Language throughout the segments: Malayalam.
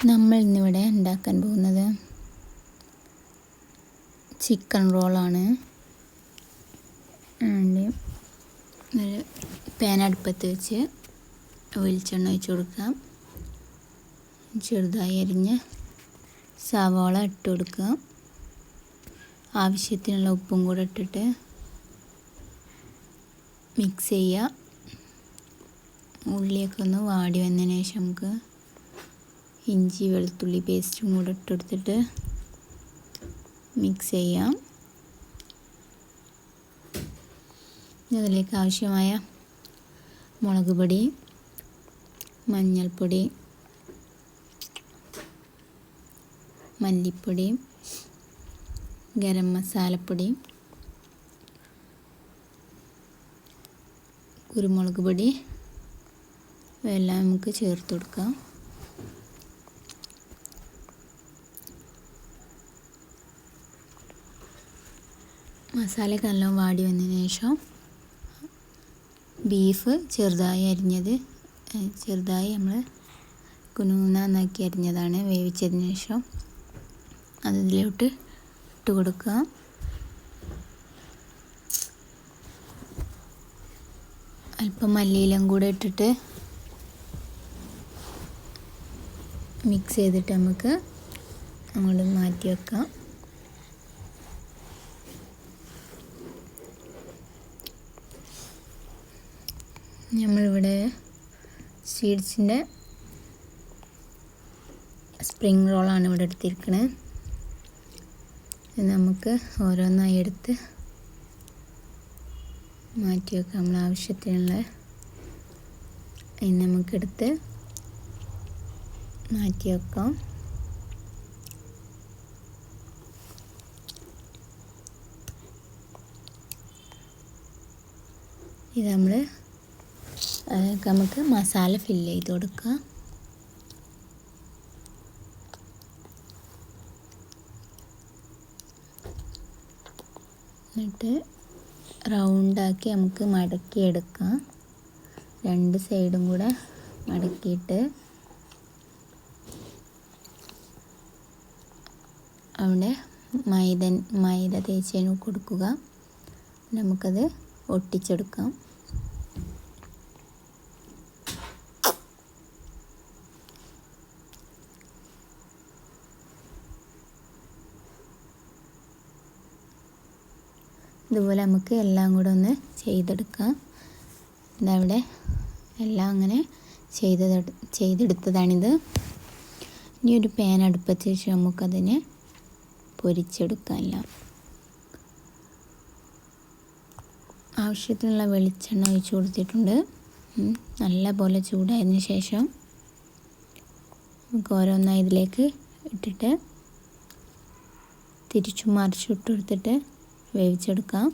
നമ്മൾ ഇന്നിവിടെ ഉണ്ടാക്കാൻ പോകുന്നത് ചിക്കൻ റോളാണ്. ഒരു പാൻ അടുപ്പത്ത് വെച്ച് വെളിച്ചെണ്ണ ഒഴിച്ച് കൊടുക്കാം. ചെറുതായി അരിഞ്ഞ് സവാള ഇട്ട് കൊടുക്കുക. ആവശ്യത്തിനുള്ള ഉപ്പും കൂടെ ഇട്ടിട്ട് മിക്സ് ചെയ്യുക. ഉള്ളിയൊക്കെ ഒന്ന് വാടി വന്നതിന് ശേഷം നമുക്ക് ഇഞ്ചി വെളുത്തുള്ളി പേസ്റ്റും കൂടെ ഇട്ടെടുത്തിട്ട് മിക്സ് ചെയ്യാം. അതിലേക്ക് ആവശ്യമായ മുളക് പൊടി, മഞ്ഞൾപ്പൊടി, മല്ലിപ്പൊടി, ഗരം മസാലപ്പൊടി, കുരുമുളക് പൊടി എല്ലാം നമുക്ക് ചേർത്ത് കൊടുക്കാം. മസാലയൊക്കെ നല്ലോണം വാടി വന്നതിന് ശേഷം ബീഫ് ചെറുതായി നമ്മൾ കുനുകുനാന്നാക്കി അരിഞ്ഞതാണ്. വേവിച്ചതിന് ശേഷം അതിലോട്ട് ഇട്ട് കൊടുക്കുക. അല്പം മല്ലിയിലയും കൂടെ ഇട്ടിട്ട് മിക്സ് ചെയ്തിട്ട് നമുക്ക് അങ്ങോട്ട് മാറ്റി വെക്കാം. നമ്മളിവിടെ സ്വീറ്റ്സിൻ്റെ സ്പ്രിംഗ് റോളാണ് ഇവിടെ എടുത്തിരിക്കുന്നത്. നമുക്ക് ഓരോന്നായി എടുത്ത് മാറ്റി വെക്കാം. നമ്മൾ ആവശ്യത്തിനുള്ള നമുക്കെടുത്ത് മാറ്റി വെക്കാം. ഇത് നമുക്ക് മസാല ഫില്ല് ചെയ്ത് കൊടുക്കാം. എന്നിട്ട് റൗണ്ടാക്കി നമുക്ക് മടക്കിയെടുക്കാം. രണ്ട് സൈഡും കൂടെ മടക്കിയിട്ട് അവിടെ മൈദ തേച്ച് കൊടുക്കുക. നമുക്കത് ഒട്ടിച്ചെടുക്കാം. ഇതുപോലെ നമുക്ക് എല്ലാം കൂടെ ഒന്ന് ചെയ്തെടുക്കാം. ഇതവിടെ എല്ലാം അങ്ങനെ ചെയ്തെടുത്തതാണിത്. ഇനി ഒരു പാൻ അടുപ്പത്ത് വെച്ച് നമുക്കതിനെ പൊരിച്ചെടുക്കാമല്ല. ആവശ്യത്തിനുള്ള വെളിച്ചെണ്ണ ഒഴിച്ച് കൊടുത്തിട്ടുണ്ട്. നല്ല പോലെ ചൂടായതിന് ശേഷം നമുക്ക് ഓരോന്നായി ഇതിലേക്ക് ഇട്ടിട്ട് തിരിച്ചും മറിച്ചും ഇട്ട് കൊടുത്തിട്ട് വേവിച്ചെടുക്കാം.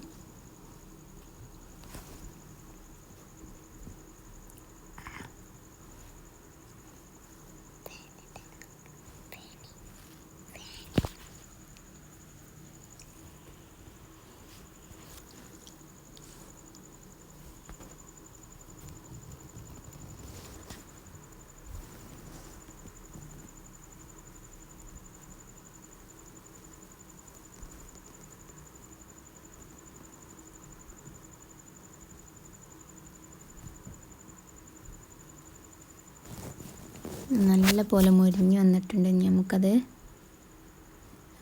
നല്ല പോലെ മൊരിഞ്ഞ് വന്നിട്ടുണ്ട്. നമുക്കത്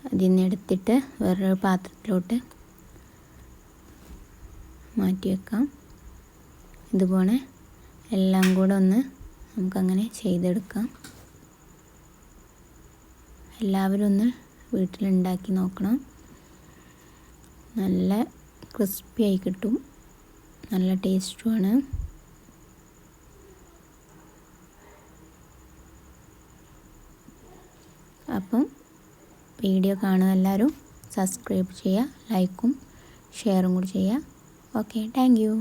അതിൽ നിന്ന് എടുത്തിട്ട് വേറൊരു പാത്രത്തിലോട്ട് മാറ്റി വെക്കാം. ഇതുപോലെ എല്ലാം കൂടെ ഒന്ന് നമുക്കങ്ങനെ ചെയ്തെടുക്കാം. എല്ലാവരും ഒന്ന് വീട്ടിലുണ്ടാക്കി നോക്കണം. നല്ല ക്രിസ്പിയായി കിട്ടും. നല്ല ടേസ്റ്റുമാണ്. അപ്പം വീഡിയോ കാണുക എല്ലാവരും. സബ്സ്ക്രൈബ് ചെയ്യുക, ലൈക്കും ഷെയറും കൂടി ചെയ്യുക. Okay, thank you.